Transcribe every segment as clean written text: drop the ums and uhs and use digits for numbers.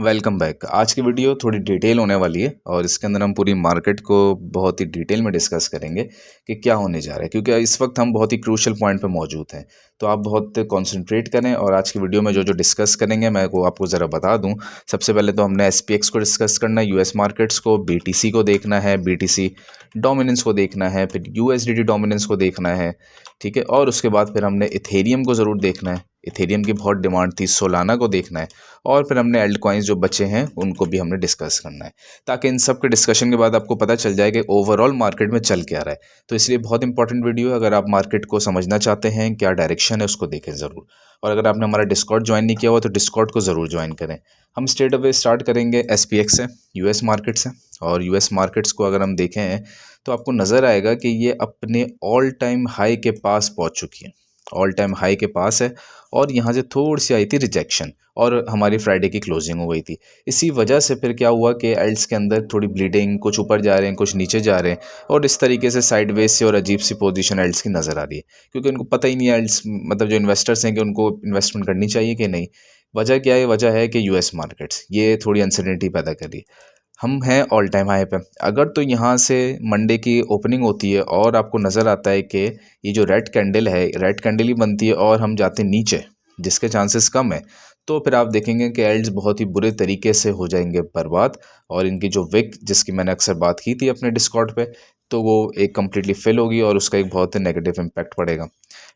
Welcome back. आज की video थोड़ी डिटेल होने वाली है और इसके अंदर हम पूरी मार्केट को बहुत ही डिटेल में डिस्कस करेंगे कि क्या होने जा रहा है, क्योंकि इस वक्त हम बहुत ही क्रूशियल पॉइंट पे मौजूद हैं। तो आप बहुत कंसंट्रेट करें और आज की वीडियो में जो जो डिस्कस करेंगे मैं वो आपको ज़रा बता दूं। सबसे पहले तो हमने SPX को डिस्कस करना है, यूएस मार्केट्स को, BTC को देखना है, BTC डोमिनेंस को देखना है, फिर USDT डोमिनेंस को देखना है, ठीक है। और उसके बाद फिर हमने इथेरियम को ज़रूर देखना है, इथेरियम की बहुत डिमांड थी, सोलाना को देखना है, और फिर हमने एल्ट कॉइन्स जो बचे हैं उनको भी हमने डिस्कस करना है, ताकि इन सब के डिस्कशन के बाद आपको पता चल जाए कि ओवरऑल मार्केट में चल क्या रहा है। तो इसलिए बहुत इंपॉर्टेंट वीडियो है। अगर आप मार्केट को समझना चाहते हैं, क्या डायरेक्शन है, उसको देखें ज़रूर। और अगर आपने हमारा डिस्कॉर्ड ज्वाइन नहीं किया हुआ तो डिस्कॉर्ड को ज़रूर ज्वाइन करें। हम स्ट्रेट अवे स्टार्ट करेंगे SPX से, यूएस मार्केट से। और यूएस मार्केट्स को अगर हम देखें तो आपको नज़र आएगा कि ये अपने ऑल टाइम हाई के पास पहुंच चुकी है, ऑल टाइम हाई के पास है। और यहाँ से थोड़ी सी आई थी रिजेक्शन और हमारी फ्राइडे की क्लोजिंग हो गई थी। इसी वजह से फिर क्या हुआ कि एल्ट्स के अंदर थोड़ी ब्लीडिंग, कुछ ऊपर जा रहे हैं, कुछ नीचे जा रहे हैं, और इस तरीके से साइडवेज से और अजीब सी पोजीशन एल्ट्स की नज़र आ रही है, क्योंकि उनको पता ही नहीं है एल्ट्स मतलब जो इन्वेस्टर्स हैं कि उनको इन्वेस्टमेंट करनी चाहिए कि नहीं। वजह क्या है? वजह है कि यूएस मार्केट्स ये थोड़ी अनसर्टेनिटी पैदा कर रही है। हम हैं ऑल टाइम हाई पे। अगर तो यहाँ से मंडे की ओपनिंग होती है और आपको नज़र आता है कि ये जो रेड कैंडल है, रेड कैंडल ही बनती है और हम जाते हैं नीचे, जिसके चांसेस कम है, तो फिर आप देखेंगे कि एल्ड्स बहुत ही बुरे तरीके से हो जाएंगे बर्बाद। और इनकी जो विक, जिसकी मैंने अक्सर बात की थी अपने डिस्कॉर्ड पे, तो वो एक कम्प्लीटली फेल होगी और उसका एक बहुत ही नेगेटिव इम्पैक्ट पड़ेगा।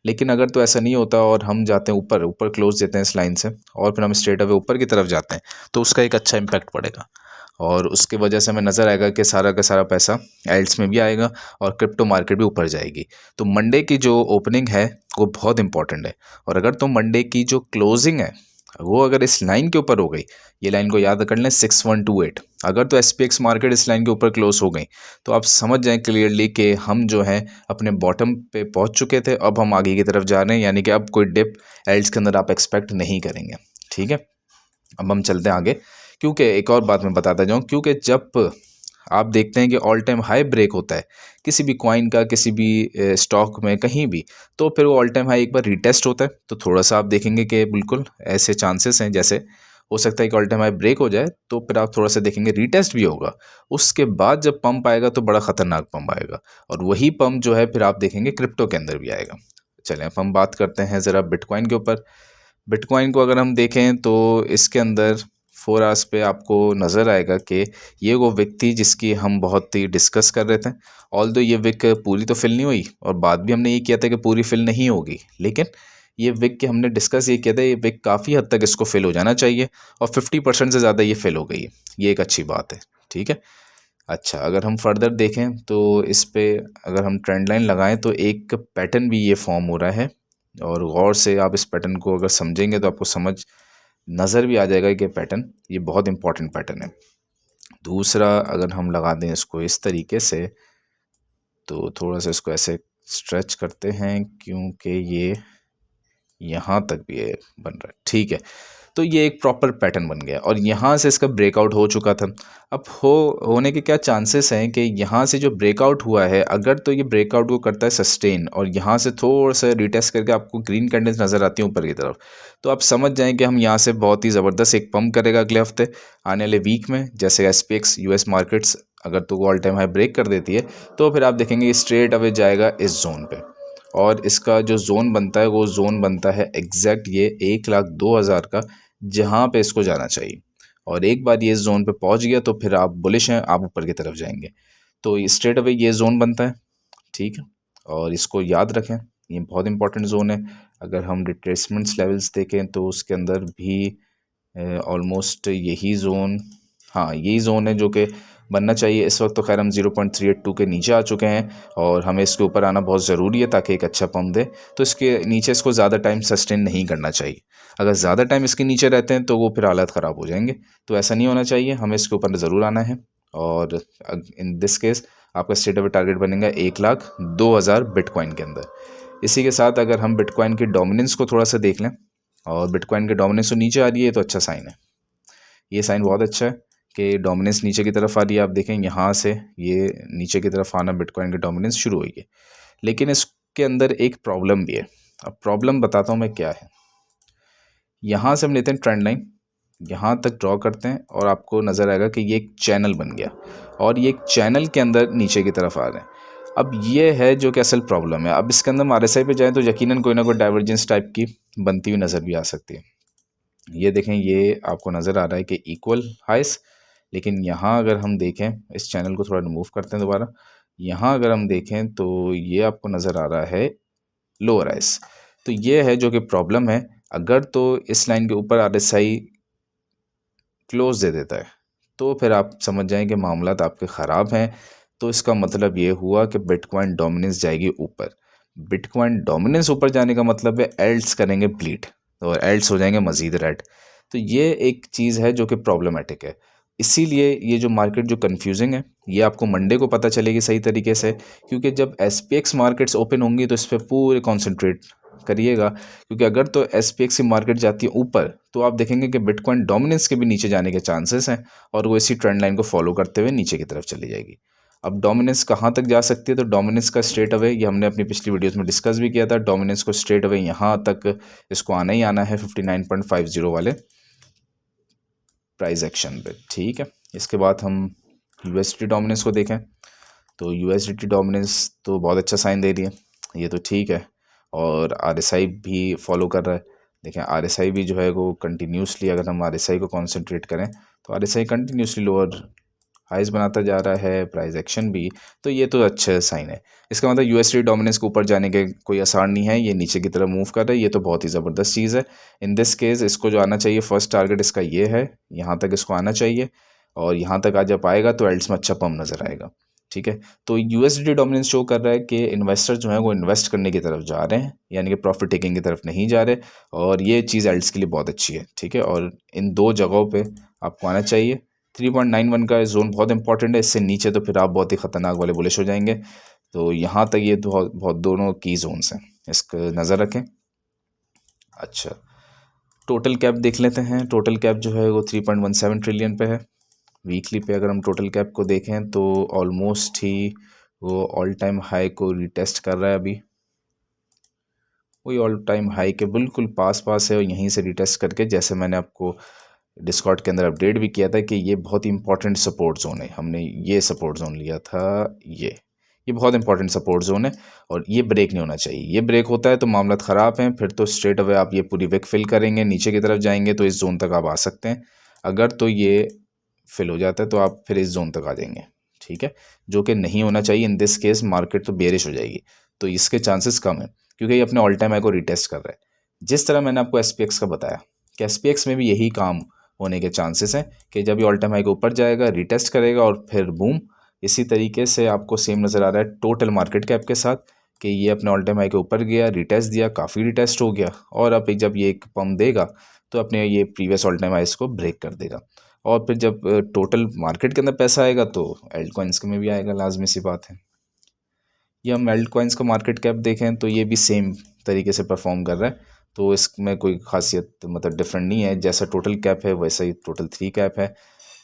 लेकिन अगर तो ऐसा नहीं होता और हम जाते हैं ऊपर, ऊपर क्लोज देते हैं इस लाइन से, और फिर हम स्ट्रेट अवे ऊपर की तरफ जाते हैं, तो उसका एक अच्छा इम्पैक्ट पड़ेगा। और उसकी वजह से हमें नज़र आएगा कि सारा का सारा पैसा एल्ट्स में भी आएगा और क्रिप्टो मार्केट भी ऊपर जाएगी। तो मंडे की जो ओपनिंग है वो बहुत इंपॉर्टेंट है। और अगर तो मंडे की जो क्लोजिंग है वो अगर इस लाइन के ऊपर हो गई, ये लाइन को याद कर लें 6128, अगर तो SPX मार्केट इस लाइन के ऊपर क्लोज हो गई, तो आप समझ जाएं क्लियरली कि हम जो है अपने बॉटम पे पहुंच चुके थे, अब हम आगे की तरफ जा रहे हैं, यानी कि अब कोई डिप एल्ट्स के अंदर आप एक्सपेक्ट नहीं करेंगे। ठीक है, अब हम चलते हैं आगे। क्योंकि एक और बात मैं बताता जाऊँ, क्योंकि जब आप देखते हैं कि ऑल टाइम हाई ब्रेक होता है किसी भी कॉइन का, किसी भी स्टॉक में, कहीं भी, तो फिर वो ऑल टाइम हाई एक बार रीटेस्ट होता है, तो थोड़ा सा आप देखेंगे कि बिल्कुल ऐसे चांसेस हैं जैसे हो सकता है कि ऑल टाइम हाई ब्रेक हो जाए, तो फिर आप थोड़ा सा देखेंगे रीटेस्ट भी होगा। उसके बाद जब पंप आएगा तो बड़ा ख़तरनाक पंप आएगा, और वही पंप जो है फिर आप देखेंगे क्रिप्टो के अंदर भी आएगा। चलें अब हम बात करते हैं ज़रा बिटकॉइन के ऊपर। बिटकॉइन को अगर हम देखें तो इसके अंदर 4 आवर्स पे आपको नज़र आएगा कि ये वो विक थी जिसकी हम बहुत ही डिस्कस कर रहे थे। ऑल्दो ये विक पूरी तो फिल नहीं हुई, और बात भी हमने ये किया था कि पूरी फिल नहीं होगी, लेकिन ये विक के हमने डिस्कस ये किया था, ये विक काफ़ी हद तक इसको फिल हो जाना चाहिए, और 50% से ज़्यादा ये फिल हो गई है, ये एक अच्छी बात है। ठीक है, अच्छा अगर हम फर्दर देखें तो इस पे अगर हम ट्रेंड लाइन लगाएं तो एक पैटर्न भी ये फॉर्म हो रहा है, और गौर से आप इस पैटर्न को अगर समझेंगे तो आपको समझ नज़र भी आ जाएगा कि पैटर्न ये बहुत इंपॉर्टेंट पैटर्न है। दूसरा अगर हम लगा दें इसको इस तरीके से, तो थोड़ा सा इसको ऐसे स्ट्रेच करते हैं, क्योंकि ये यहाँ तक भी ये बन रहा है। ठीक है, तो ये एक प्रॉपर पैटर्न बन गया और यहाँ से इसका ब्रेकआउट हो चुका था। अब होने के क्या चांसेस हैं कि यहाँ से जो ब्रेकआउट हुआ है, अगर तो ये ब्रेकआउट को करता है सस्टेन और यहाँ से थोड़ा सा रिटेस्ट करके आपको ग्रीन कैंडल्स नज़र आती हैं ऊपर की तरफ, तो आप समझ जाएं कि हम यहाँ से बहुत ही ज़बरदस्त एक पंप करेगा अगले हफ्ते, आने वाले वीक में। जैसे SPX यूएस मार्केट्स अगर तो ऑल टाइम हाई ब्रेक कर देती है, तो फिर आप देखेंगे स्ट्रेट अवे जाएगा इस जोन पे, और इसका जो जोन बनता है वो जोन बनता है एग्जैक्ट ये 1,02,000 का, जहाँ पे इसको जाना चाहिए। और एक बार ये जोन पे पहुंच गया तो फिर आप बुलिश हैं, आप ऊपर की तरफ जाएंगे। तो स्ट्रेट अवे ये जोन बनता है। ठीक है, और इसको याद रखें, ये बहुत इंपॉर्टेंट जोन है। अगर हम रिट्रेसमेंट्स लेवल्स देखें तो उसके अंदर भी ऑलमोस्ट यही जोन, हाँ यही जोन है जो कि बनना चाहिए। इस वक्त तो खैर हम 0.382 के नीचे आ चुके हैं, और हमें इसके ऊपर आना बहुत ज़रूरी है ताकि एक अच्छा पंप दे। तो इसके नीचे इसको ज़्यादा टाइम सस्टेन नहीं करना चाहिए। अगर ज़्यादा टाइम इसके नीचे रहते हैं तो वो फिर हालत ख़राब हो जाएंगे, तो ऐसा नहीं होना चाहिए, हमें इसके ऊपर ज़रूर आना है। और इन दिस केस आपका स्ट्रेट अवे टारगेट बनेगा 1,02,000 बिटकॉइन के अंदर। इसी के साथ अगर हम बिटकॉइन की डोमिनेंस को थोड़ा सा देख लें, और बिटकॉइन की डोमिनेंस तो नीचे आ रही है, तो अच्छा साइन है, ये साइन बहुत अच्छा है कि डोमिनेंस नीचे की तरफ आ रही है। आप देखें यहाँ से ये नीचे की तरफ आना, बिटकॉइन की डोमिनेंस शुरू हुई है, लेकिन इसके अंदर एक प्रॉब्लम भी है। अब प्रॉब्लम बताता हूँ मैं क्या है। यहाँ से हम लेते हैं ट्रेंड लाइन, यहाँ तक ड्रॉ करते हैं और आपको नज़र आएगा कि ये एक चैनल बन गया और ये एक चैनल के अंदर नीचे की तरफ आ रहे हैं। अब ये है जो कि असल प्रॉब्लम है। अब इसके अंदर हम RSI पे जाएँ तो यकीनन कोई ना कोई डाइवर्जेंस टाइप की बनती हुई नज़र भी आ सकती है। ये देखें, ये आपको नज़र आ रहा है कि इक्वल हाइस, लेकिन यहाँ अगर हम देखें, इस चैनल को थोड़ा रिमूव करते हैं दोबारा, यहाँ अगर हम देखें तो ये आपको नज़र आ रहा है लोअर हाइस। तो ये है जो कि प्रॉब्लम है। अगर तो इस लाइन के ऊपर RSI क्लोज दे देता है तो फिर आप समझ जाएं कि मामलात आपके ख़राब हैं। तो इसका मतलब ये हुआ कि बिटकॉइन डोमिनेंस जाएगी ऊपर। बिटकॉइन डोमिनेंस ऊपर जाने का मतलब है एल्ट्स करेंगे ब्लीड और एल्ट्स हो जाएंगे मज़ीद रेड। तो ये एक चीज़ है जो कि प्रॉब्लमेटिक है। इसीलिए ये जो मार्केट जो कंफ्यूजिंग है, ये आपको मंडे को पता चलेगी सही तरीके से, क्योंकि जब SPX मार्केट्स ओपन होंगी तो इस पर पूरे कॉन्सेंट्रेट करिएगा। क्योंकि अगर तो SPX की मार्केट जाती है ऊपर तो आप देखेंगे कि बिटकॉइन डोमिनेंस के भी नीचे जाने के चांसेस हैं और वो इसी ट्रेंड लाइन को फॉलो करते हुए नीचे की तरफ चली जाएगी। अब डोमिनेंस कहाँ तक जा सकती है, तो डोमिनेंस का स्ट्रेट अवे, ये हमने अपनी पिछली वीडियोस में डिस्कस भी किया था, डोमिनेंस को स्ट्रेट अवे यहाँ तक इसको आना ही आना है 59.50 वाले प्राइस एक्शन पे। ठीक है, इसके बाद हम USDT डोमिनेंस को देखें तो USDT डोमिनेंस तो बहुत अच्छा साइन दे रही है, ये तो ठीक है। और RSI भी फॉलो कर रहा है। देखें RSI भी जो है वो कंटिन्यूसली, अगर हम RSI को कॉन्सेंट्रेट करें तो RSI कंटिन्यूसली लोअर हाइज बनाता जा रहा है, प्राइस एक्शन भी। तो ये तो अच्छा साइन है। इसका मतलब USDT डोमिनेंस के ऊपर जाने के कोई आसार नहीं है, ये नीचे की तरफ मूव कर रहा है। ये तो बहुत ही ज़बरदस्त चीज़ है। इन दिस केस इसको जो आना चाहिए, फर्स्ट टारगेट इसका ये है, यहाँ तक इसको आना चाहिए और यहाँ तक आ जब आएगा तो एल्ट्स में अच्छा पम्प नज़र आएगा। ठीक है, तो USDT डोमिनेंस शो कर रहा है कि इन्वेस्टर जो है वो इन्वेस्ट करने की तरफ जा रहे हैं, यानी कि प्रॉफिट टेकिंग की तरफ नहीं जा रहे, और ये चीज़ एल्ट्स के लिए बहुत अच्छी है। ठीक है, और इन दो जगहों पे आपको आना चाहिए। 3.91 का जोन बहुत इंपॉर्टेंट है, इससे नीचे तो फिर आप बहुत ही ख़तरनाक वाले बुलिश हो जाएंगे। तो यहाँ तक ये बहुत दोनों की जोन्स हैं, इसका नज़र रखें। अच्छा, टोटल कैप देख लेते हैं। टोटल कैप जो है वो 3.17 ट्रिलियन पे है। वीकली पे अगर हम टोटल कैप को देखें तो ऑलमोस्ट ही वो ऑल टाइम हाई को रिटेस्ट कर रहा है। अभी वही ऑल टाइम हाई के बिल्कुल पास पास है और यहीं से रिटेस्ट करके, जैसे मैंने आपको डिस्कॉर्ड के अंदर अपडेट भी किया था कि ये बहुत इंपॉर्टेंट सपोर्ट जोन है, हमने ये सपोर्ट जोन लिया था, ये बहुत इंपॉर्टेंट सपोर्ट जोन है और ये ब्रेक नहीं होना चाहिए। ये ब्रेक होता है तो मामला ख़राब हैं, फिर तो स्ट्रेट अवे आप ये पूरी विक फिल करेंगे, नीचे की तरफ जाएंगे तो इस जोन तक आप आ सकते हैं। अगर तो ये फिल हो जाता है तो आप फिर इस जोन तक आ जाएंगे। ठीक है, जो कि नहीं होना चाहिए। इन दिस केस मार्केट तो बेरिश हो जाएगी, तो इसके चांसेस कम है क्योंकि ये अपने ऑल टाइम हाई को रिटेस्ट कर रहा है। जिस तरह मैंने आपको SPX का बताया कि SPX में भी यही काम होने के चांसेस हैं कि जब ये ऑल टाइम हाई के ऊपर जाएगा, रिटेस्ट करेगा और फिर बूम। इसी तरीके से आपको सेम नज़र आ रहा है टोटल मार्केट कैप के साथ कि ये अपने ऑल टाइम हाई के ऊपर गया, रिटेस्ट दिया, काफ़ी रिटेस्ट हो गया और अब जब ये एक पम्प देगा तो अपने ये प्रीवियस ऑल टाइम हाइस को ब्रेक कर देगा। और फिर जब टोटल मार्केट के अंदर पैसा आएगा तो एल्ट कॉइन्स में भी आएगा, लाजमी सी बात है। ये हम एल्ट कॉइन्स का मार्केट कैप देखें तो ये भी सेम तरीके से परफॉर्म कर रहा है, तो इसमें कोई खासियत मतलब डिफरेंट नहीं है। जैसा टोटल कैप है वैसा ही टोटल 3 कैप है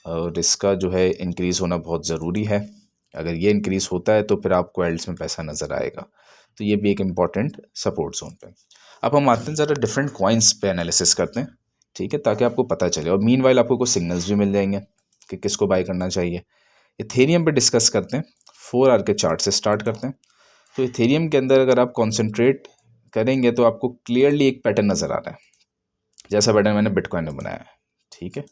और इसका जो है इंक्रीज़ होना बहुत ज़रूरी है। अगर ये इंक्रीज़ होता है तो फिर आपको एल्ट्स में पैसा नज़र आएगा, तो ये भी एक इम्पॉर्टेंट सपोर्ट जोन पे। अब हम आते हैं ज़रा डिफरेंट कॉइन्स पे एनालिसिस करते हैं। ठीक है, ताकि आपको पता चले और मीनवाइल आपको कुछ सिग्नल्स भी मिल जाएंगे कि किसको बाय करना चाहिए। इथेरियम पे डिस्कस करते हैं। 4 आवर के चार्ट से स्टार्ट करते हैं। तो इथेरियम के अंदर अगर आप कॉन्सेंट्रेट करेंगे तो आपको क्लियरली एक पैटर्न नज़र आ रहा है, जैसा पैटर्न मैंने बिटकॉइन में बनाया है। ठीक है,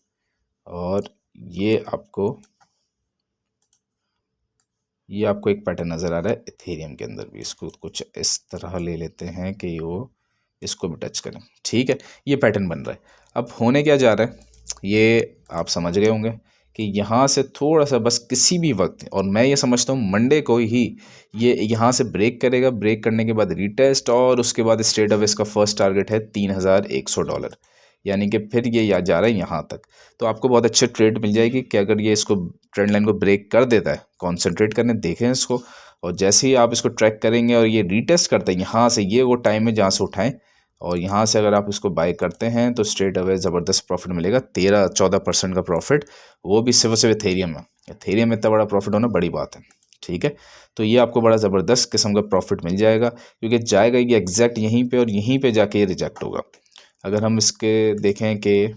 और ये आपको एक पैटर्न नज़र आ रहा है इथेरियम के अंदर भी। इसको कुछ इस तरह ले लेते हैं कि वो इसको भी टच करें। ठीक है, ये पैटर्न बन रहा है। अब होने क्या जा रहा है ये आप समझ गए होंगे कि यहाँ से थोड़ा सा बस किसी भी वक्त, और मैं ये समझता हूँ मंडे को ही ये यहाँ से ब्रेक करेगा। ब्रेक करने के बाद रिटेस्ट और उसके बाद स्ट्रेट अवे इसका फर्स्ट टारगेट है $3,100, यानी कि फिर ये जा रहा है यहाँ तक। तो आपको बहुत अच्छे ट्रेड मिल जाएगी कि अगर ये इसको ट्रेंड लाइन को ब्रेक कर देता है, कॉन्सेंट्रेट करने देखें इसको, और जैसे ही आप इसको ट्रैक करेंगे और ये रीटेस्ट करते हैं यहाँ से, ये वो टाइम है जहाँ से उठाएं और यहाँ से अगर आप इसको बाय करते हैं तो स्ट्रेट अवे ज़बरदस्त प्रॉफिट मिलेगा, 13-14% का प्रॉफिट, वो भी सिर्फ एथेरियम में। एथेरियम में इतना बड़ा प्रॉफिट होना बड़ी बात है। ठीक है, तो ये आपको बड़ा ज़बरदस्त किस्म का प्रॉफिट मिल जाएगा क्योंकि जाएगा ये एग्जैक्ट यहीं पे और यहीं पे जाके ये रिजेक्ट होगा। अगर हम इसके देखें कि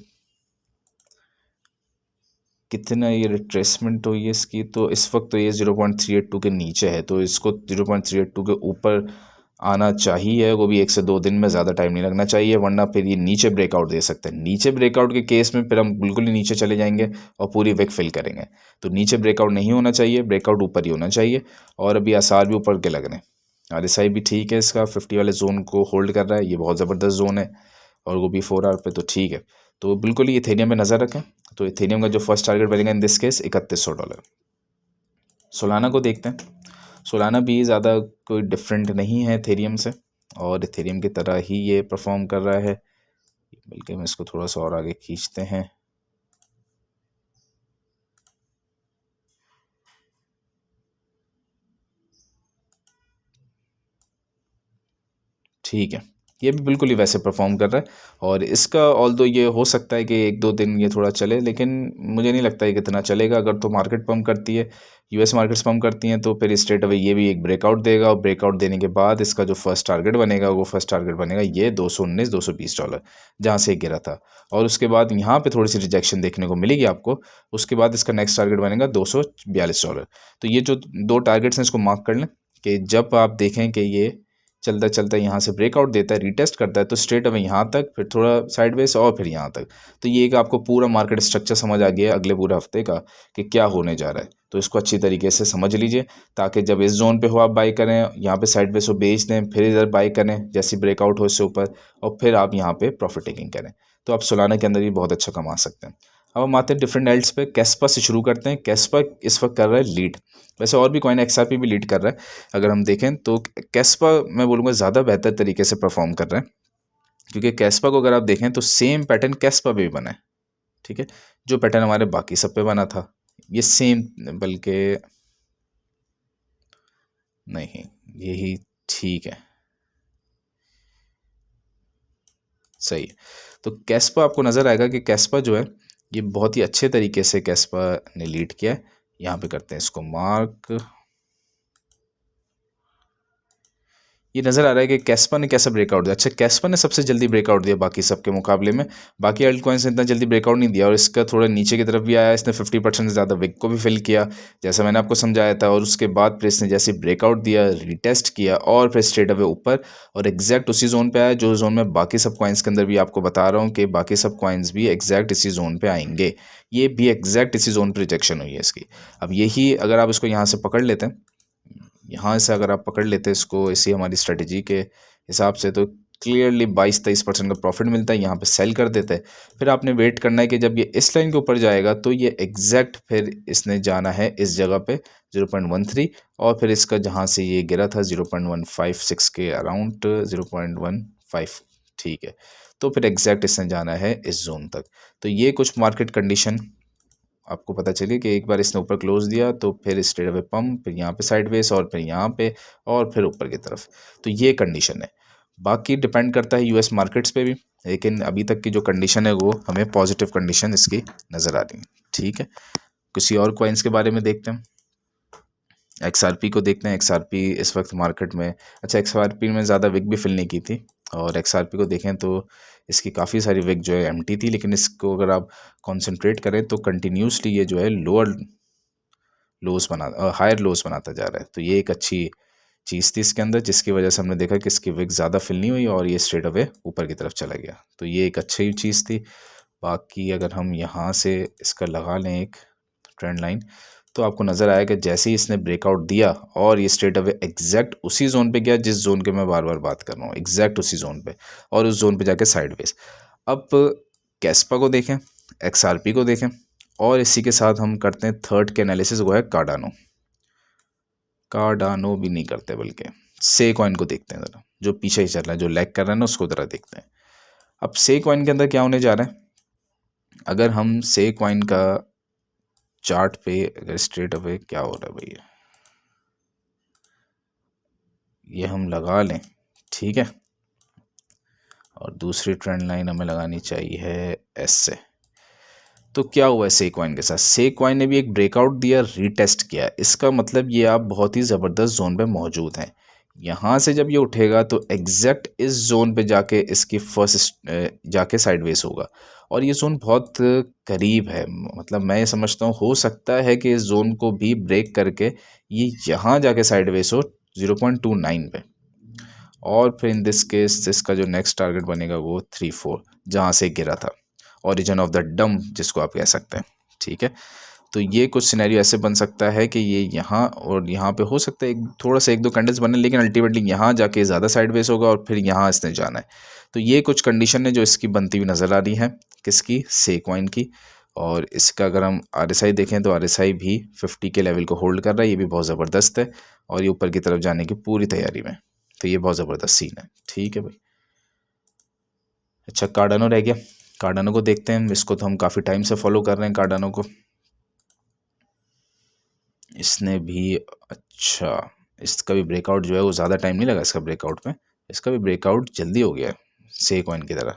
कितना ये रिट्रेसमेंट हुई है इसकी, तो इस वक्त तो ये 0.382 के नीचे है, तो इसको 0.382 के ऊपर आना चाहिए, वो भी 1 से 2 दिन में, ज़्यादा टाइम नहीं लगना चाहिए, वरना फिर ये नीचे ब्रेकआउट दे सकते हैं। नीचे ब्रेकआउट के केस में फिर हम बिल्कुल ही नीचे चले जाएंगे और पूरी विक फिल करेंगे। तो नीचे ब्रेकआउट नहीं होना चाहिए, ब्रेकआउट ऊपर ही होना चाहिए। और अभी आसार भी ऊपर के लग रहे हैं, RSI भी ठीक है इसका, 50 वाले जोन को होल्ड कर रहा है, ये बहुत ज़बरदस्त जोन है, और वो भी 4 आवर पे, तो ठीक है। तो बिल्कुल ही इथेरियम में नज़र रखें। तो इथेरियम का जो फर्स्ट टारगेट बनेगा इन दिस केस $3100। सोलाना को देखते हैं। सोलाना भी ज़्यादा कोई डिफरेंट नहीं है इथेरियम से, और इथेरियम की तरह ही ये परफॉर्म कर रहा है, बल्कि हम इसको थोड़ा सा और आगे खींचते हैं। ठीक है, ये भी बिल्कुल ही वैसे परफॉर्म कर रहा है। और इसका ऑल्दो ये हो सकता है कि 1-2 दिन ये थोड़ा चले, लेकिन मुझे नहीं लगता है कितना चलेगा। अगर तो मार्केट पंप करती है, US मार्केट्स पंप करती हैं, तो फिर स्ट्रेट अवे ये भी एक ब्रेकआउट देगा, और ब्रेकआउट देने के बाद इसका जो फर्स्ट टारगेट बनेगा, वो फर्स्ट टारगेट बनेगा ये $219-220, जहाँ से गिरा था। और उसके बाद यहाँ पे थोड़ी सी रिजेक्शन देखने को मिलेगी आपको। उसके बाद इसका नेक्स्ट टारगेट बनेगा $242। तो ये जो 2 टारगेट्स हैं, इसको मार्क कर लें कि जब आप देखें कि ये चलता चलता यहाँ से ब्रेकआउट देता है, रीटेस्ट करता है, तो स्ट्रेट अवे यहाँ तक, फिर थोड़ा साइडवेज, और फिर यहाँ तक। तो ये एक आपको पूरा मार्केट स्ट्रक्चर समझ आ गया अगले पूरे हफ्ते का कि क्या होने जा रहा है। तो इसको अच्छी तरीके से समझ लीजिए, ताकि जब इस जोन पे हो आप बाई करें, यहाँ पे साइडवेज हो बेच दें, फिर इधर बाई करें जैसी ब्रेकआउट हो इससे ऊपर, और फिर आप यहाँ पे प्रॉफिट टेकिंग करें। तो आप सोलाना के अंदर भी बहुत अच्छा कमा सकते हैं। अब हम आते हैं डिफरेंट एल्ट्स पे। कैस्पा से शुरू करते हैं। कैस्पा इस वक्त कर रहा है लीड, वैसे और भी कॉइन XRP भी लीड कर रहा है। अगर हम देखें तो कैस्पा मैं बोलूँगा ज़्यादा बेहतर तरीके से परफॉर्म कर रहा है, क्योंकि कैस्पा को अगर आप देखें तो सेम पैटर्न कैस्पा पे भी बना है। ठीक है, जो पैटर्न हमारे बाकी सब पे बना था, ये सेम, बल्कि नहीं, यही ठीक है, सही है। तो कैस्पा आपको नज़र आएगा कि कैस्पा जो है ये बहुत ही अच्छे तरीके से कैस्पा ने लीड किया है। यहाँ पे करते हैं इसको मार्क। ये नज़र आ रहा है कि कैस्पा ने कैसा ब्रेकआउट दिया। अच्छा, कैस्पा ने सबसे जल्दी ब्रेकआउट दिया बाकी सबके मुकाबले में, बाकी अल्ट कॉइन्स ने इतना जल्दी ब्रेकआउट नहीं दिया, और इसका थोड़ा नीचे की तरफ भी आया, इसने 50% से ज़्यादा विक को भी फिल किया, जैसा मैंने आपको समझाया था। और उसके बाद फिर इसने जैसे ब्रेकआउट दिया, रिटेस्ट किया, और फिर स्ट्रेट अवे ऊपर, और एग्जैक्ट उसी जोन पे आया जो जोन में बाकी सब कॉइन्स के अंदर भी आपको बता रहा हूँ कि बाकी सब कॉइन्स भी एग्जैक्ट इसी जोन पे आएंगे। ये भी एग्जैक्ट इसी जोन पर रिजेक्शन हुई है इसकी। अब यही अगर आप इसको यहाँ से पकड़ लेते हैं, यहाँ से अगर आप पकड़ लेते हैं इसको इसी हमारी स्ट्रेटजी के हिसाब से, तो क्लियरली 22-23% का प्रॉफिट मिलता है। यहाँ पे सेल कर देते हैं, फिर आपने वेट करना है कि जब ये इस लाइन के ऊपर जाएगा, तो ये एग्जैक्ट फिर इसने जाना है इस जगह पे 0.13, और फिर इसका जहाँ से ये गिरा था 0.156 के अराउंड 0.15, ठीक है। तो फिर एग्जैक्ट इसने जाना है इस जोन तक। तो ये कुछ मार्केट कंडीशन आपको पता चले कि एक बार इसने ऊपर क्लोज दिया, तो फिर स्ट्रेट अवे पम्प, फिर यहाँ पे साइडवेज, और फिर यहाँ पे, और फिर ऊपर की तरफ। तो ये कंडीशन है। बाकी डिपेंड करता है US मार्केट्स पे भी, लेकिन अभी तक की जो कंडीशन है वो हमें पॉजिटिव कंडीशन इसकी नज़र आ रही है। ठीक है, किसी और कॉइन्स के बारे में देखते हैं। XRP को देखते हैं। XRP इस वक्त मार्केट में, अच्छा XRP में ज़्यादा विक भी फिल नहीं की थी, और XRP को देखें तो इसकी काफ़ी सारी विक जो है एम्प्टी थी, लेकिन इसको अगर आप कंसंट्रेट करें तो कंटिन्यूसली ये जो है हायर लोस बनाता जा रहा है। तो ये एक अच्छी चीज़ थी इसके अंदर, जिसकी वजह से हमने देखा कि इसकी विक ज़्यादा फिल नहीं हुई और ये स्ट्रेट अवे ऊपर की तरफ चला गया। तो ये एक अच्छी चीज़ थी। बाकी अगर हम यहाँ से इसका लगा लें एक ट्रेंड लाइन, तो आपको नज़र आएगा जैसे ही इसने ब्रेकआउट दिया, और ये स्ट्रेट अवे एग्जैक्ट उसी जोन पे गया जिस जोन के मैं बार बार बात कर रहा हूँ, एग्जैक्ट उसी जोन पे, और उस जोन पे जाके साइडवेज। अब कैस्पा को देखें, XRP को देखें, और इसी के साथ हम करते हैं थर्ड के एनालिसिस, वो है कार्डानो भी नहीं करते, बल्कि से कॉइन को देखते हैं ज़रा, जो पीछे ही चल रहा है, जो लैग कर रहा है ना, उसको ज़रा देखते हैं। अब से कॉइन के अंदर क्या होने जा रहा है, अगर हम से कॉइन का चार्ट पे अगर स्ट्रेट अवे क्या हो रहा है भैया, ये हम लगा लें, ठीक है। और दूसरी ट्रेंड लाइन हमें लगानी चाहिए है एस से। तो क्या हुआ है से कॉइन के साथ, से कॉइन ने भी एक ब्रेकआउट दिया, रीटेस्ट किया, इसका मतलब ये आप बहुत ही ज़बरदस्त जोन पे मौजूद हैं। यहाँ से जब ये उठेगा तो एग्जैक्ट इस जोन पे जाके इसकी फर्स्ट जाके साइडवेज होगा, और ये जोन बहुत करीब है। मतलब मैं ये समझता हूँ हो सकता है कि इस जोन को भी ब्रेक करके ये यहाँ जाके साइडवेज हो 0.29 पे, और फिर इन दिस केस इसका जो नेक्स्ट टारगेट बनेगा वो 3-4 जहाँ से गिरा था, ओरिजिन ऑफ द डम जिसको आप कह सकते हैं। ठीक है, तो ये कुछ सिनेरियो ऐसे बन सकता है कि ये यहाँ और यहाँ पे हो सकता है एक थोड़ा सा 1-2 कैंडल्स बने, लेकिन अल्टीमेटली यहाँ जाके ज़्यादा साइडवेज होगा और फिर यहाँ इसने जाना है। तो ये कुछ कंडीशन है जो इसकी बनती हुई नज़र आ रही है, किसकी, सेकॉइन की। और इसका अगर हम RSI देखें तो RSI भी 50 के लेवल को होल्ड कर रहा है, ये भी बहुत ज़बरदस्त है, और ये ऊपर की तरफ जाने की पूरी तैयारी में। तो ये बहुत ज़बरदस्त सीन है। ठीक है भाई। अच्छा, कार्डानो रह गया। कार्डानो को देखते हैं, इसको तो हम काफ़ी टाइम से फॉलो कर रहे हैं कार्डानो को। इसने भी अच्छा, इसका भी ब्रेकआउट जो है वो ज़्यादा टाइम नहीं लगा इसका ब्रेकआउट में, इसका भी ब्रेकआउट जल्दी हो गया है से कॉइन की तरह।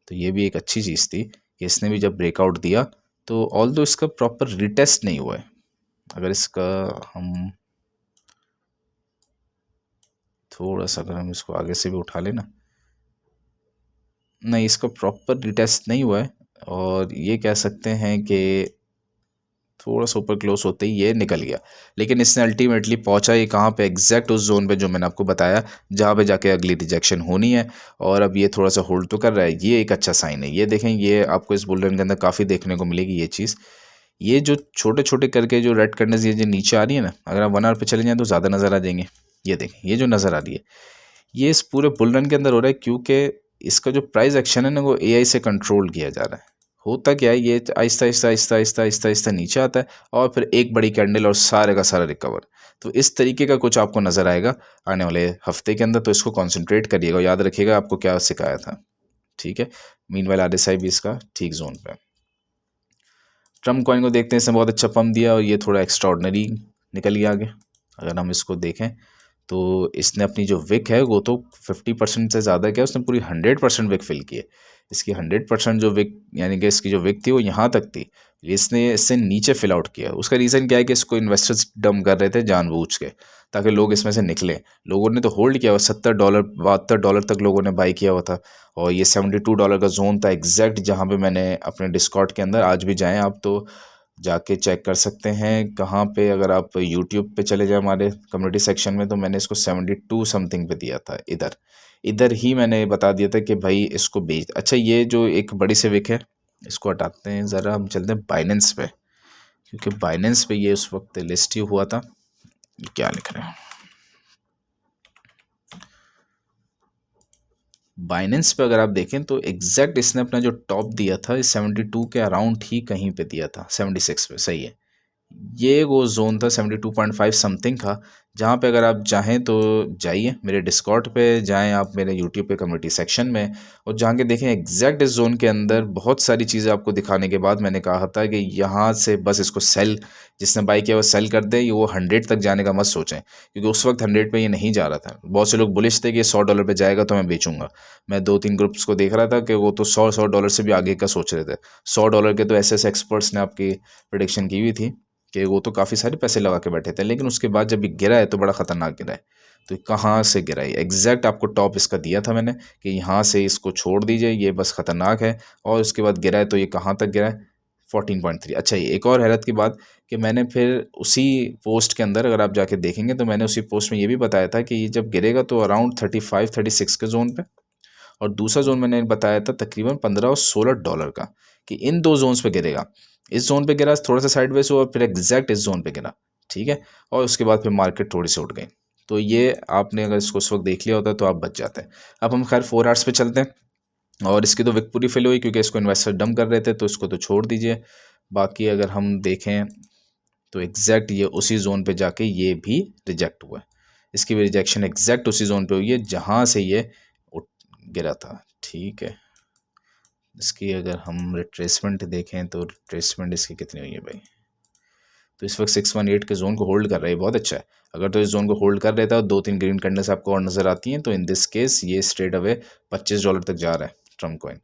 तो ये भी एक अच्छी चीज़ थी कि इसने भी जब ब्रेकआउट दिया तो ऑल दो इसका प्रॉपर रिटेस्ट नहीं हुआ है। अगर इसका हम थोड़ा सा अगर हम इसको आगे से भी उठा लेना, नहीं इसका प्रॉपर रिटेस्ट नहीं हुआ है, और ये कह सकते हैं कि थोड़ा सा ऊपर क्लोज होते ही ये निकल गया। लेकिन इसने अल्टीमेटली पहुंचा ये कहाँ पे, एग्जैक्ट उस जोन पे जो मैंने आपको बताया जहाँ पे जाके अगली रिजेक्शन होनी है, और अब ये थोड़ा सा होल्ड तो कर रहा है। ये एक अच्छा साइन है। ये देखें, ये आपको इस बुल रन के अंदर काफ़ी देखने को मिलेगी ये चीज़। ये जो छोटे छोटे करके जो रेड कर्नर्स ये जो नीचे आ रही है ना, अगर आप 1 आवर पे चले जाएँ तो ज़्यादा नज़र आ जाएंगे। ये देखें, ये जो नज़र आ रही है ये इस पूरे बुल रन के अंदर हो रहा है, क्योंकि इसका जो प्राइस एक्शन है ना वो AI से कंट्रोल किया जा रहा है। होता क्या है, ये आहिस्ता आहिस्ता आहिस्ता आहिस्ता आहिस्ता आहिस्ता नीचे आता है, और फिर एक बड़ी कैंडल और सारे का सारा रिकवर। तो इस तरीके का कुछ आपको नज़र आएगा आने वाले हफ्ते के अंदर, तो इसको कॉन्सेंट्रेट करिएगा, याद रखिएगा आपको क्या सिखाया था। ठीक है, मीनवाइल RSI भी इसका ठीक जोन पे है। ट्रम्प कॉइन को देखते हैं, इसने बहुत अच्छा पंप दिया और ये थोड़ा एक्स्ट्रा ऑर्डनरी निकल गया आगे। अगर हम इसको देखें तो इसने अपनी जो विक है वो तो 50% से ज़्यादा क्या, उसने पूरी 100% विक फिल की है। इसकी 100% जो विक यानी कि इसकी जो विक थी वो यहाँ तक थी, इसने इससे नीचे फिल आउट किया। उसका रीज़न क्या है कि इसको इन्वेस्टर्स डम कर रहे थे जानबूझ के, ताकि लोग इसमें से निकलें। लोगों ने तो होल्ड किया हुआ, $70 $72 तक लोगों ने बाई किया हुआ था, और ये $72 का जोन था एग्जैक्ट, जहाँ पे मैंने अपने डिस्कॉर्ड के अंदर, आज भी जाएं आप तो जाके चेक कर सकते हैं कहाँ पे। अगर आप यूट्यूब पे चले जाए हमारे कम्युनिटी सेक्शन में, तो मैंने इसको 72 समथिंग पे दिया था। इधर इधर ही मैंने बता दिया था कि भाई इसको बेच। अच्छा, ये जो एक बड़ी से विक है इसको हटाते हैं, ज़रा हम चलते हैं बाइनेंस पे, क्योंकि बाइनेंस पे ये उस वक्त लिस्ट ही हुआ था। क्या लिख रहे हैं बाइनेंस पे, अगर आप देखें तो एग्जैक्ट इसने अपना जो टॉप दिया था इस 72 के अराउंड ही कहीं पे दिया था, 76 पे। सही है, ये वो जोन था 72.5 समथिंग का, जहाँ पे अगर आप चाहें तो जाइए मेरे डिस्कॉर्ड पे, जाएं आप मेरे यूट्यूब पे कम्युनिटी सेक्शन में, और जहाँ के देखें एग्जैक्ट इस जोन के अंदर बहुत सारी चीज़ें आपको दिखाने के बाद मैंने कहा था कि यहाँ से बस इसको सेल, जिसने बाई किया वो सेल कर दे। ये वो 100 तक जाने का मत सोचें, क्योंकि उस वक्त 100 पे ये नहीं जा रहा था। बहुत से लोग बुलिश थे कि $100 पे जाएगा तो मैं बेचूंगा। मैं 2-3 ग्रुप्स को देख रहा था कि वो तो $100 से भी आगे का सोच रहे थे। $100 के तो ऐसे एक्सपर्ट्स ने आपकी प्रिडिक्शन की हुई थी कि वो तो काफ़ी सारे पैसे लगा के बैठे थे, लेकिन उसके बाद जब ये गिरा है तो बड़ा ख़तरनाक गिरा है। तो कहाँ से गिरा है एग्जैक्ट आपको टॉप इसका दिया था मैंने कि यहाँ से इसको छोड़ दीजिए, ये बस ख़तरनाक है। और उसके बाद गिरा है तो ये कहाँ तक गिरा है, 14.3। अच्छा, ये एक और हैरत की बात कि मैंने फिर उसी पोस्ट के अंदर अगर आप जाके देखेंगे तो मैंने उसी पोस्ट में ये भी बताया था कि ये जब गिरेगा तो अराउंड 35-36 के जोन पे, और दूसरा जोन मैंने बताया था तकरीबन $15 और $16 का, कि इन दो जोन्स पे गिरेगा। इस जोन पे गिरा, थोड़ा सा साइडवेज हुआ, और फिर एग्जैक्ट इस जोन पे गिरा। ठीक है, और उसके बाद फिर मार्केट थोड़ी सी उठ गई। तो ये आपने अगर इसको उस वक्त देख लिया होता तो आप बच जाते हैं। अब हम खैर 4 आवर्स पे चलते हैं, और इसकी तो विक पूरी फिल हुई क्योंकि इसको इन्वेस्टर डम कर रहे थे, तो इसको तो छोड़ दीजिए। बाकी अगर हम देखें तो एग्जैक्ट ये उसी जोन पे जाके ये भी रिजेक्ट हुआ है। इसकी भी रिजेक्शन एग्जैक्ट उसी जोन पे हुई है जहाँ से ये गिरा था। ठीक है, इसकी अगर हम रिट्रेसमेंट देखें तो रिट्रेसमेंट इसकी कितनी हुई है भाई, तो इस वक्त 618 के जोन को होल्ड कर रहा है, बहुत अच्छा है। अगर तो इस जोन को होल्ड कर रहता है और 2-3 ग्रीन कैंडल्स आपको और नज़र आती हैं, तो इन दिस केस ये स्ट्रेट अवे $25 तक जा रहा है ट्रम्प कॉइन।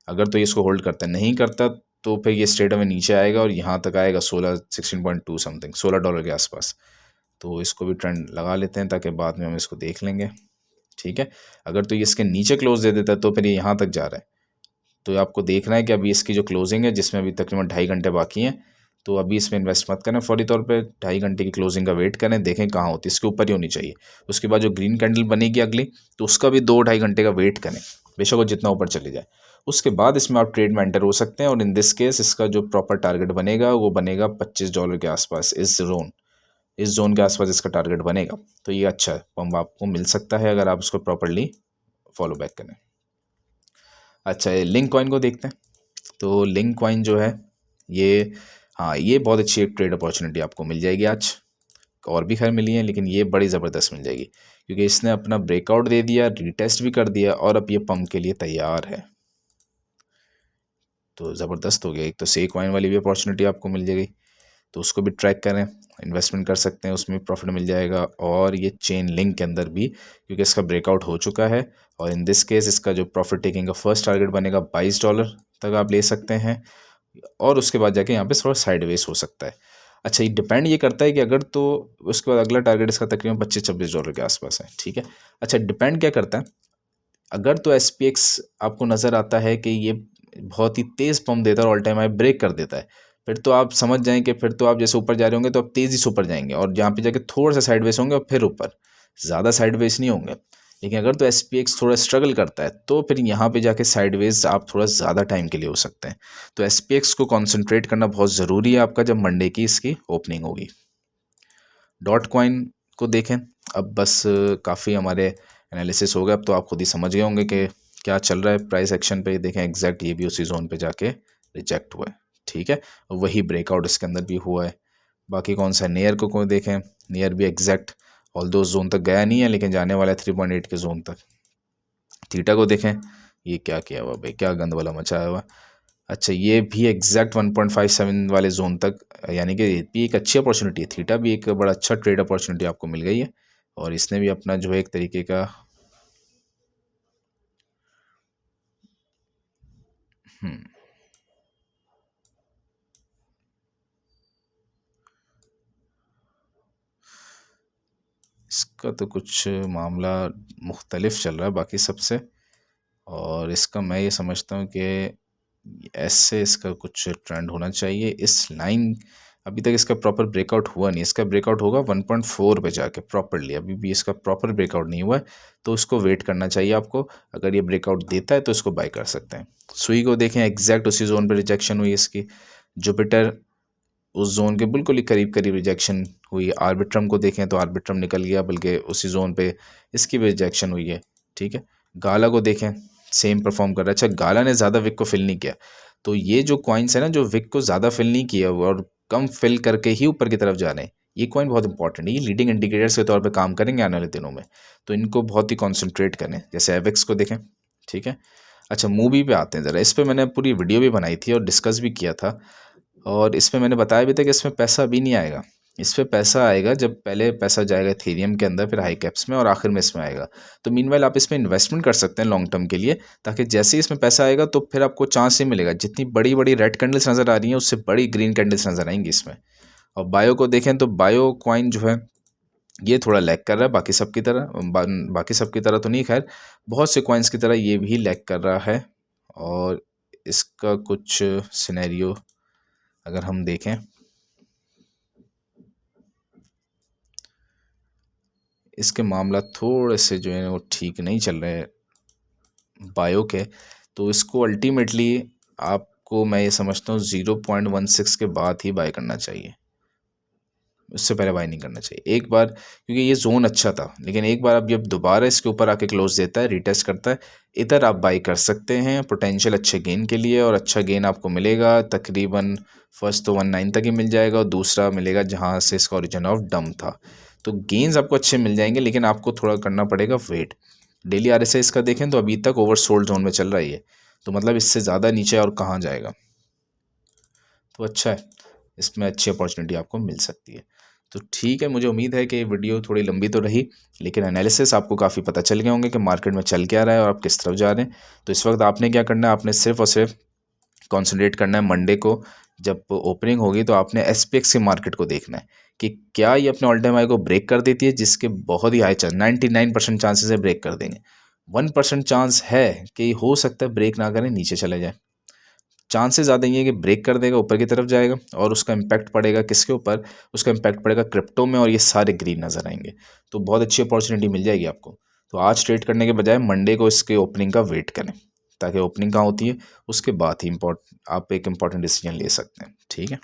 अगर तो इसको होल्ड करता है, नहीं करता तो फिर ये स्ट्रेट अवे नीचे आएगा और यहाँ तक आएगा 16 16.2 समथिंग $16 के आसपास। तो इसको भी ट्रेंड लगा लेते हैं ताकि बाद में हम इसको देख लेंगे। ठीक है, अगर तो ये इसके नीचे क्लोज दे देता है तो फिर ये यहाँ तक जा रहा है, तो आपको देखना है कि अभी इसकी जो क्लोजिंग है जिसमें अभी तकरीबन 2.5 घंटे बाकी हैं, तो अभी इसमें इन्वेस्ट मत करें फौरी तौर पे। 2.5 घंटे की क्लोजिंग का वेट करें, देखें कहाँ होती है, इसके ऊपर ही होनी चाहिए। उसके बाद जो ग्रीन कैंडल बनेगी अगली, तो उसका भी 2-2.5 घंटे का वेट करें, बेशक वो जितना ऊपर चले जाए। उसके बाद इसमें आप ट्रेड में एंटर हो सकते हैं, और इन दिस केस इसका जो प्रॉपर टारगेट बनेगा वो बनेगा $25 के आसपास। इस जोन के आसपास इसका टारगेट बनेगा, तो ये अच्छा पंप आपको मिल सकता है अगर आप उसको प्रॉपरली फॉलो बैक करें। अच्छा, ये लिंक कॉइन को देखते हैं। तो लिंक कॉइन जो है ये, हाँ, ये बहुत अच्छी एक ट्रेड अपॉर्चुनिटी आपको मिल जाएगी आज। और भी खैर मिली है, लेकिन ये बड़ी ज़बरदस्त मिल जाएगी क्योंकि इसने अपना ब्रेकआउट दे दिया, रीटेस्ट भी कर दिया, और अब ये पंप के लिए तैयार है। तो ज़बरदस्त हो गया। एक तो सेक कॉइन वाली भी अपॉर्चुनिटी आपको मिल जाएगी, तो उसको भी ट्रैक करें, इन्वेस्टमेंट कर सकते हैं, उसमें प्रॉफिट मिल जाएगा। और ये चेन लिंक के अंदर भी, क्योंकि इसका ब्रेकआउट हो चुका है, और इन दिस केस इसका जो प्रॉफिट टेकिंग का फर्स्ट टारगेट बनेगा $22 तक आप ले सकते हैं, और उसके बाद जाके यहाँ पे थोड़ा साइडवेज हो सकता है। अच्छा, ये डिपेंड ये करता है कि अगर तो उसके बाद अगला टारगेट इसका तकरीबन $25-26 के आसपास है। ठीक है, अच्छा, डिपेंड क्या करता है, अगर तो SPX आपको नज़र आता है कि ये बहुत ही तेज़ पंप देता है और ऑल टाइम हाई ब्रेक कर देता है, फिर तो आप समझ जाएं कि फिर तो आप जैसे ऊपर जा रहे होंगे तो आप तेज़ी से ऊपर जाएंगे, और जहाँ पे जाके थोड़ा सा साइडवेज होंगे और फिर ऊपर, ज़्यादा साइडवेज नहीं होंगे। लेकिन अगर तो SPX थोड़ा स्ट्रगल करता है तो फिर यहाँ पे जाके साइडवेज आप थोड़ा ज़्यादा टाइम के लिए हो सकते हैं। तो SPX को कॉन्सेंट्रेट करना बहुत ज़रूरी है आपका जब मंडे की इसकी ओपनिंग होगी। डॉट कॉइन को देखें, अब बस काफ़ी हमारे एनालिसिस हो गया, अब तो आप खुद ही समझ गए होंगे कि क्या चल रहा है प्राइस एक्शन पे। देखें एग्जैक्ट ये भी उसी जोन पे जाके रिजेक्ट हुआ है। ठीक है, वही ब्रेकआउट इसके अंदर भी हुआ है। बाकी कौन सा नेयर को देखें, नेयर भी एग्जैक्ट ऑल दो जोन तक गया नहीं है, लेकिन जाने वाला है 3.8 के जोन तक। थीटा को देखें, ये क्या किया हुआ भाई, क्या गंद वाला मचाया हुआ। अच्छा, ये भी एग्जैक्ट 1.57 वाले जोन तक, यानी कि ये भी एक अच्छी अपॉर्चुनिटी है। थीटा भी एक बड़ा अच्छा ट्रेड अपॉर्चुनिटी आपको मिल गई है, और इसने भी अपना जो है एक तरीके का इसका तो कुछ मामला मुख्तलिफ चल रहा है बाकी सबसे, और इसका मैं ये समझता हूँ कि ऐसे इसका कुछ ट्रेंड होना चाहिए। इस लाइन अभी तक इसका प्रॉपर ब्रेकआउट हुआ नहीं, इसका ब्रेकआउट होगा 1.4 पे जाके प्रॉपरली, अभी भी इसका प्रॉपर ब्रेकआउट नहीं हुआ है, तो उसको वेट करना चाहिए आपको। अगर ये ब्रेकआउट देता है तो इसको बाय कर सकते हैं। सुई को देखें, एग्जैक्ट उसी जोन पे रिजेक्शन हुई इसकी। जुपिटर उस जोन के बिल्कुल ही करीब करीब रिजेक्शन हुई। आर्बिट्रम को देखें तो आर्बिट्रम निकल गया, बल्कि उसी जोन पे इसकी भी रिजेक्शन हुई है। ठीक है, गाला को देखें, सेम परफॉर्म कर रहा है। अच्छा, गाला ने ज़्यादा विक को फिल नहीं किया, तो ये जो कॉइन्स है ना जो विक को ज़्यादा फिल नहीं किया और कम फिल करके ही ऊपर की तरफ जा रहे हैं, ये कॉइन बहुत इंपॉर्टेंट है। ये लीडिंग इंडिकेटर्स के तौर पे काम करेंगे आने वाले दिनों में, तो इनको बहुत ही कॉन्सेंट्रेट करें। जैसे एवेक्स को देखें। ठीक है, अच्छा, मूवी पे आते हैं ज़रा। इस पर मैंने पूरी वीडियो भी बनाई थी और डिस्कस भी किया था, और इसमें मैंने बताया भी था कि इसमें पैसा अभी नहीं आएगा। इस पे पैसा आएगा जब पहले पैसा जाएगा इथेरियम के अंदर, फिर हाई कैप्स में, और आखिर में इसमें आएगा। तो मीनवाइल आप इसमें इन्वेस्टमेंट कर सकते हैं लॉन्ग टर्म के लिए, ताकि जैसे ही इसमें पैसा आएगा तो फिर आपको चांस ही मिलेगा। जितनी बड़ी बड़ी रेड कैंडल्स नज़र आ रही हैं उससे बड़ी ग्रीन कैंडल्स नज़र आएंगी इसमें। और बायो को देखें तो बायो कॉइन जो है ये थोड़ा लैग कर रहा है बाकी सब की तरह, बाकी सब की तरह तो नहीं, खैर बहुत से कॉइन्स की तरह ये भी लैग कर रहा है। और इसका कुछ सिनेरियो अगर हम देखें, इसके मामला थोड़े से जो है वो ठीक नहीं चल रहे हैं बायो के, तो इसको अल्टीमेटली आपको मैं ये समझता हूँ 0.16 के बाद ही बाय करना चाहिए, उससे पहले बाय नहीं करना चाहिए एक बार, क्योंकि ये जोन अच्छा था। लेकिन एक बार अब जब दोबारा इसके ऊपर आके क्लोज देता है, रीटेस्ट करता है, इधर आप बाय कर सकते हैं पोटेंशियल अच्छे गेन के लिए। और अच्छा गेन आपको मिलेगा तकरीबन, फर्स्ट तो 19 तक ही मिल जाएगा, और दूसरा मिलेगा जहाँ से इसका ओरिजिन ऑफ डम था। तो गेन्स आपको अच्छे मिल जाएंगे, लेकिन आपको थोड़ा करना पड़ेगा वेट। डेली RSI इसका देखें तो अभी तक ओवरसोल्ड जोन में चल रहा है ये, तो मतलब इससे ज़्यादा नीचे और कहाँ जाएगा। तो अच्छा है, इसमें अच्छी अपॉर्चुनिटी आपको मिल सकती है। तो ठीक है, मुझे उम्मीद है कि वीडियो थोड़ी लंबी तो रही, लेकिन एनालिसिस आपको काफ़ी पता चल गए होंगे कि मार्केट में चल क्या रहा है और आप किस तरफ जा रहे हैं। तो इस वक्त आपने क्या करना है, आपने सिर्फ और सिर्फ कॉन्सेंट्रेट करना है मंडे को जब ओपनिंग होगी तो आपने एसपीएक्स के मार्केट को देखना है कि क्या ये अपने ऑल टाइम हाई को ब्रेक कर देती है, जिसके बहुत ही हाई चांस 99% चांसेस है ब्रेक कर देंगे। 1% चांस है कि हो सकता है ब्रेक ना करें, नीचे चले जाए। चांसेस ज़्यादा ये है कि ब्रेक कर देगा, ऊपर की तरफ जाएगा और उसका इम्पैक्ट पड़ेगा किसके ऊपर, उसका इम्पैक्ट पड़ेगा क्रिप्टो में, और ये सारे ग्रीन नज़र आएंगे। तो बहुत अच्छी अपॉर्चुनिटी मिल जाएगी आपको। तो आज ट्रेड करने के बजाय मंडे को इसके ओपनिंग का वेट करें, ताकि ओपनिंग कहाँ होती है उसके बाद ही आप एक इम्पॉर्टेंट डिसीजन ले सकते हैं। ठीक है।